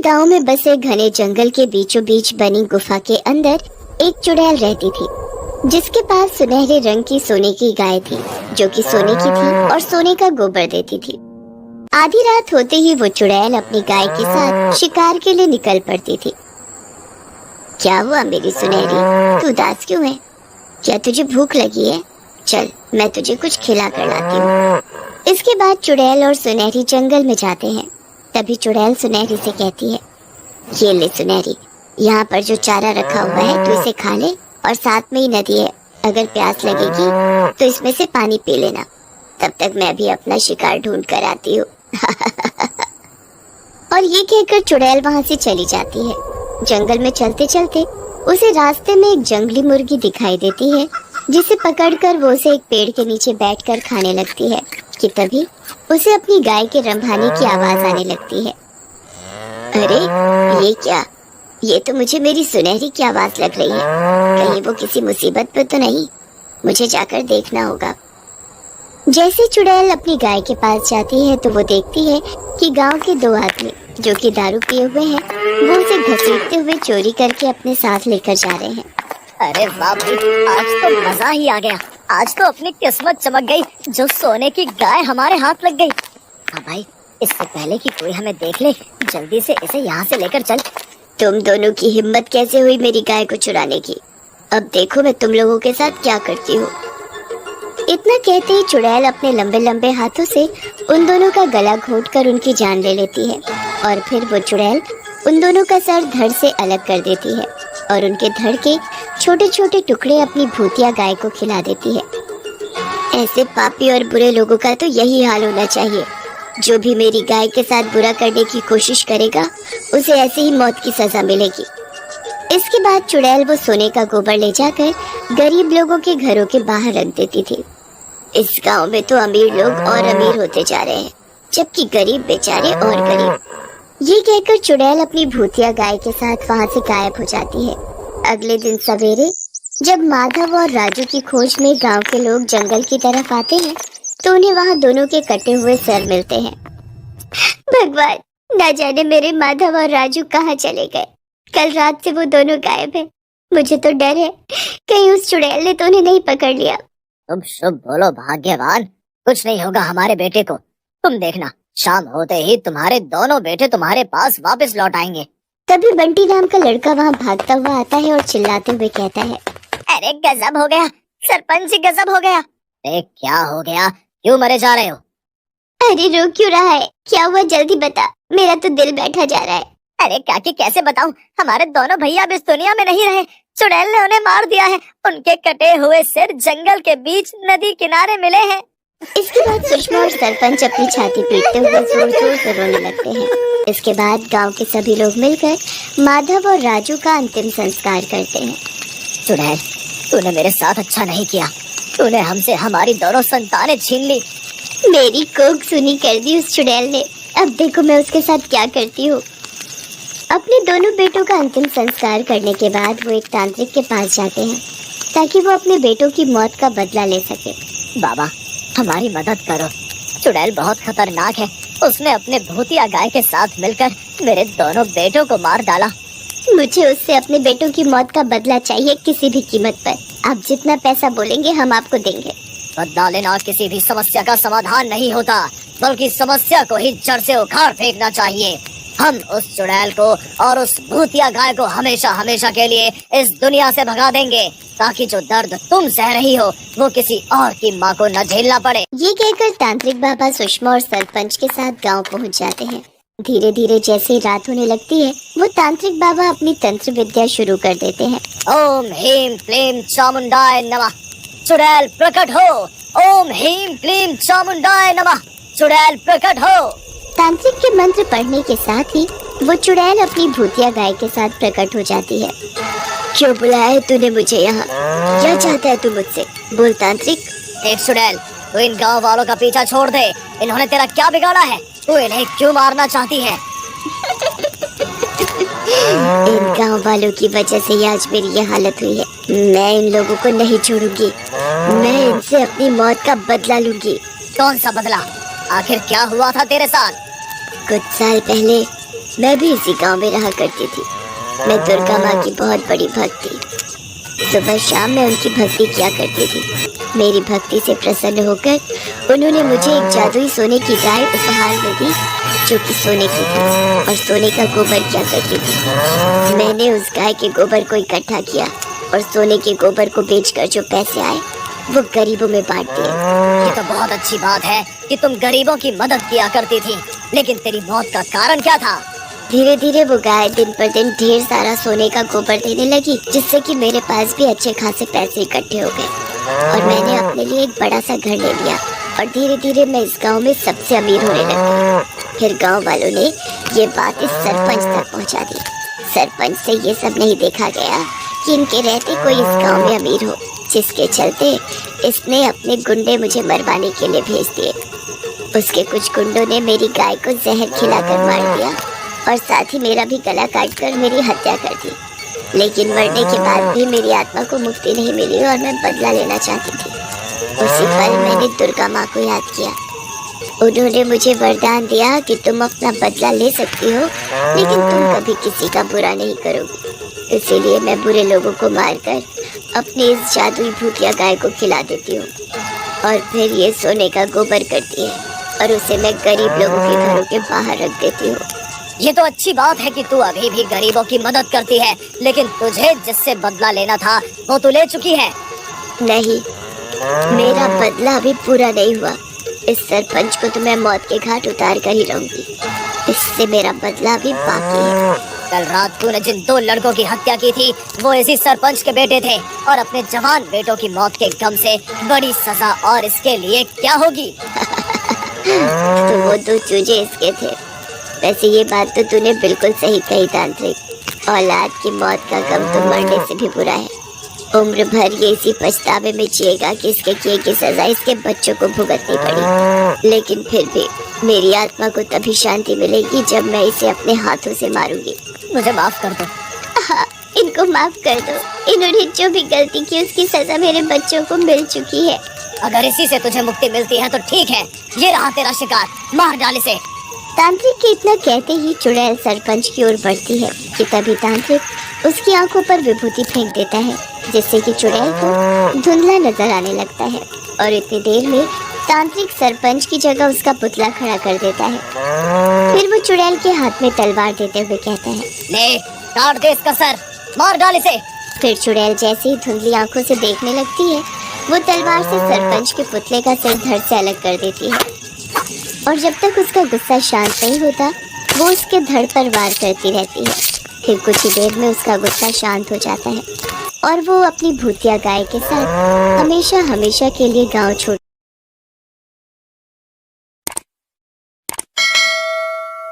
गांव में बसे घने जंगल के बीचों बीच बनी गुफा के अंदर एक चुड़ैल रहती थी, जिसके पास सुनहरे रंग की सोने की गाय थी, जो कि सोने की थी और सोने का गोबर देती थी। आधी रात होते ही वो चुड़ैल अपनी गाय के साथ शिकार के लिए निकल पड़ती थी। क्या हुआ मेरी सुनहरी, तू उदास क्यों है? क्या तुझे भूख लगी है? चल मैं तुझे कुछ खिला कर लाती हूँ। इसके बाद चुड़ैल और सुनहरी जंगल में जाते हैं। तभी चुड़ैल सुनहरी से कहती है, ये ले सुनहरी, यहाँ पर जो चारा रखा हुआ है तू इसे खा ले, और साथ में ही नदी है, अगर प्यास लगेगी तो इसमें से पानी पी लेना। तब तक मैं भी अपना शिकार ढूंढ कर आती हूँ। और ये कहकर चुड़ैल वहाँ से चली जाती है। जंगल में चलते चलते उसे रास्ते में एक जंगली मुर्गी दिखाई देती है, जिसे पकड़कर वो उसे एक पेड़ के नीचे बैठकर खाने लगती है कि तभी उसे अपनी गाय के रंभाने की आवाज आने लगती है। अरे ये क्या, ये तो मुझे मेरी सुनहरी की आवाज लग रही है। कहीं वो किसी मुसीबत में तो नहीं? मुझे जाकर देखना होगा। जैसे चुड़ैल अपनी गाय के पास जाती है तो वो देखती है कि गांव के दो आदमी जो कि दारू पिए हुए हैं, वो उसे घसीटते हुए चोरी करके अपने साथ लेकर जा रहे हैं। अरे वाह भाई, आज तो मजा ही आ गया। आज तो अपनी किस्मत चमक गई, जो सोने की गाय हमारे हाथ लग गई। हाँ भाई, इससे पहले कि कोई हमें देख ले, जल्दी से इसे यहाँ से लेकर चल। तुम दोनों की हिम्मत कैसे हुई मेरी गाय को चुराने की? अब देखो मैं तुम लोगों के साथ क्या करती हूँ। इतना कहते ही चुड़ैल अपने लंबे लंबे हाथों से उन दोनों का गला घोंटकर उनकी जान ले लेती है, और फिर वो चुड़ैल उन दोनों का सर धड़ से अलग कर देती है और उनके धड़ के छोटे छोटे टुकड़े अपनी भूतिया गाय को खिला देती है। ऐसे पापी और बुरे लोगों का तो यही हाल होना चाहिए। जो भी मेरी गाय के साथ बुरा करने की कोशिश करेगा, उसे ऐसे ही मौत की सजा मिलेगी। इसके बाद चुड़ैल वो सोने का गोबर ले जाकर गरीब लोगों के घरों के बाहर रख देती थी। इस गांव में तो अमीर लोग और अमीर होते जा रहे हैं, जबकि गरीब बेचारे और गरीब। ये कहकर चुड़ैल अपनी भूतिया गाय के साथ वहाँ से गायब हो जाती है। अगले दिन सवेरे जब माधव और राजू की खोज में गांव के लोग जंगल की तरफ आते हैं, तो उन्हें वहाँ दोनों के कटे हुए सर मिलते हैं। भगवान, न जाने मेरे माधव और राजू कहाँ चले गए। कल रात से वो दोनों गायब हैं। मुझे तो डर है कहीं उस चुड़ैल ने तो उन्हें नहीं पकड़ लिया। तुम शुभ बोलो भाग्यवान, कुछ नहीं होगा हमारे बेटे को। तुम देखना, शाम होते ही तुम्हारे दोनों बेटे तुम्हारे पास वापस लौट आएंगे। तभी बंटी नाम का लड़का वहाँ भागता हुआ आता है और चिल्लाते हुए कहता है, अरे गजब हो गया सरपंच जी, गजब हो गया। अरे क्या हो गया, क्यों मरे जा रहे हो? अरे रो क्यों रहा है? क्या हुआ जल्दी बता, मेरा तो दिल बैठा जा रहा है। अरे काकी कैसे बताऊं, हमारे दोनों भैया अब इस दुनिया में नहीं रहे। चुड़ैल ने उन्हें मार दिया है। उनके कटे हुए सिर जंगल के बीच नदी किनारे मिले हैं। इसके बाद सुषमा और सरपंच अपनी छाती पीटते हुए जोर जोर से रोने लगते हैं। इसके बाद गांव के सभी लोग मिलकर माधव और राजू का अंतिम संस्कार करते हैं। चुड़ैल, तूने मेरे साथ अच्छा नहीं किया। तूने हमसे हमारी दोनों संतानें छीन ली। मेरी कोख सुनी कर दी उस चुड़ैल ने। अब देखो मैं उसके साथ क्या करती हूँ। अपने दोनों बेटों का अंतिम संस्कार करने के बाद वो एक तांत्रिक के पास जाते हैं, ताकि वो अपने बेटों की मौत का बदला ले सके। बाबा, हमारी मदद करो। चुड़ैल बहुत खतरनाक है। उसने अपने भूतिया गाय के साथ मिलकर मेरे दोनों बेटों को मार डाला। मुझे उससे अपने बेटों की मौत का बदला चाहिए, किसी भी कीमत पर। आप जितना पैसा बोलेंगे हम आपको देंगे। बदला लेना किसी भी समस्या का समाधान नहीं होता, बल्कि समस्या को ही जड़ से उखाड़ फेंकना चाहिए। हम उस चुड़ैल को और उस भूतिया गाय को हमेशा हमेशा के लिए इस दुनिया से भगा देंगे, ताकि जो दर्द तुम सह रही हो वो किसी और की माँ को न झेलना पड़े। ये कहकर तांत्रिक बाबा सुषमा और सरपंच के साथ गांव पहुंच जाते हैं। धीरे धीरे जैसे ही रात होने लगती है, वो तांत्रिक बाबा अपनी तंत्र विद्या शुरू कर देते हैं। ओम ह्रीम क्लीम चामुंडाय नमः, चुड़ैल प्रकट हो। ओम ह्रीम क्लीम चामुंडाय नमः, चुड़ैल प्रकट हो। तांत्रिक के मंत्र पढ़ने के साथ ही वो चुड़ैल अपनी भूतिया गाय के साथ प्रकट हो जाती है। क्यों बुलाया है तूने मुझे यहाँ? क्या चाहता है तू मुझसे? बोल तांत्रिक। देख चुड़ैल, तू इन गांव वालों का पीछा छोड़ दे। इन्होंने तेरा क्या बिगाड़ा है? तू इन्हें क्यों मारना चाहती है? इन गांव वालों की वजह से ही आज मेरी ये हालत हुई है। मैं इन लोगों को नहीं छोड़ूंगी। मैं इनसे अपनी मौत का बदला लूंगी। कौन सा बदला? आखिर क्या हुआ था तेरे साथ? कुछ साल पहले मैं भी इसी गांव में रहा करती थी। मैं दुर्गा माँ की बहुत बड़ी भक्त थी। सुबह शाम मैं उनकी भक्ति किया करती थी। मेरी भक्ति से प्रसन्न होकर उन्होंने मुझे एक जादुई सोने की गाय उपहार में दी, जो कि सोने की थी और सोने का गोबर किया करती थी। मैंने उस गाय के गोबर को इकट्ठा किया और सोने के गोबर को बेचकर जो पैसे आए वो गरीबों में बांट दिए। ये तो बहुत अच्छी बात है कि तुम गरीबों की मदद किया करती थी, लेकिन तेरी मौत का कारण क्या था? धीरे धीरे वो गाय दिन पर दिन ढेर सारा सोने का गोबर देने लगी, जिससे कि मेरे पास भी अच्छे खासे पैसे इकट्ठे हो गए और मैंने अपने लिए एक बड़ा सा घर ले लिया और धीरे धीरे मैं इस गांव में सबसे अमीर होने लग गई। फिर गांव वालों ने ये बात इस सरपंच तक पहुंचा दी। सरपंच से ये सब नहीं देखा गया कि इनके रहते कोई इस गांव में अमीर हो, जिसके चलते इसने अपने गुंडे मुझे मरवाने के लिए भेज दिए। उसके कुछ गुंडों ने मेरी गाय को जहर खिलाकर मार दिया और साथ ही मेरा भी गला काटकर मेरी हत्या कर दी। लेकिन मरने के बाद भी मेरी आत्मा को मुक्ति नहीं मिली और मैं बदला लेना चाहती थी। उसी पल मैंने दुर्गा माँ को याद किया। उन्होंने मुझे वरदान दिया कि तुम अपना बदला ले सकती हो, लेकिन तुम कभी किसी का बुरा नहीं करोगी। इसीलिए मैं बुरे लोगों को मारकर अपनी इस जादुई भूतिया गाय को खिला देती हूँ और फिर ये सोने का गोबर करती है और उसे मैं गरीब लोगों के घरों के बाहर रख देती हूँ। ये तो अच्छी बात है कि तू अभी भी गरीबों की मदद करती है, लेकिन तुझे जिससे बदला लेना था वो तू ले चुकी है। नहीं, मेरा बदला अभी पूरा नहीं हुआ। इस सरपंच को तो मैं मौत के घाट उतार कर ही रहूंगी। इससे मेरा बदला अभी बाकी है। कल रात तूने जिन 2 लड़कों की हत्या की थी वो इसी सरपंच के बेटे थे और अपने जवान बेटों की मौत के गम से बड़ी सजा और इसके लिए क्या होगी? तो वो 2 चूजे इसके थे। वैसे ये बात तो तूने बिल्कुल सही कही तांत्रिक। औलाद की मौत का गम तो मरने से भी बुरा है। उम्र भर ये इसी पछतावे में जिएगा कि इसके किए की सजा इसके बच्चों को भुगतनी पड़ी। लेकिन फिर भी मेरी आत्मा को तभी शांति मिलेगी जब मैं इसे अपने हाथों से मारूंगी। मुझे माफ कर दो। हाँ, इनको माफ कर दो। इन्होंने जो भी गलती की उसकी सजा मेरे बच्चों को मिल चुकी है। अगर इसी से तुझे मुक्ति मिलती है तो ठीक है, ये रहा तेरा शिकार, मार डाल इसे। तांत्रिक के इतना कहते ही चुड़ैल सरपंच की ओर बढ़ती है कि तभी तांत्रिक उसकी आंखों पर विभूति फेंक देता है, जिससे कि चुड़ैल को धुंधला नजर आने लगता है और इतनी देर में तांत्रिक सरपंच की जगह उसका पुतला खड़ा कर देता है। फिर वो चुड़ैल के हाथ में तलवार देते हुए कहता है, ले काट दे इसका सर, मार डाल इसे। फिर चुड़ैल जैसे ही धुंधली आंखों से देखने लगती है, वो तलवार से सरपंच के पुतले का सिर धड़ से अलग कर देती है और जब तक उसका गुस्सा शांत नहीं होता वो उसके धड़ पर वार करती रहती है। फिर कुछ ही देर में उसका गुस्सा शांत हो जाता है और वो अपनी भूतिया गाय के साथ हमेशा हमेशा के लिए गांव छोड़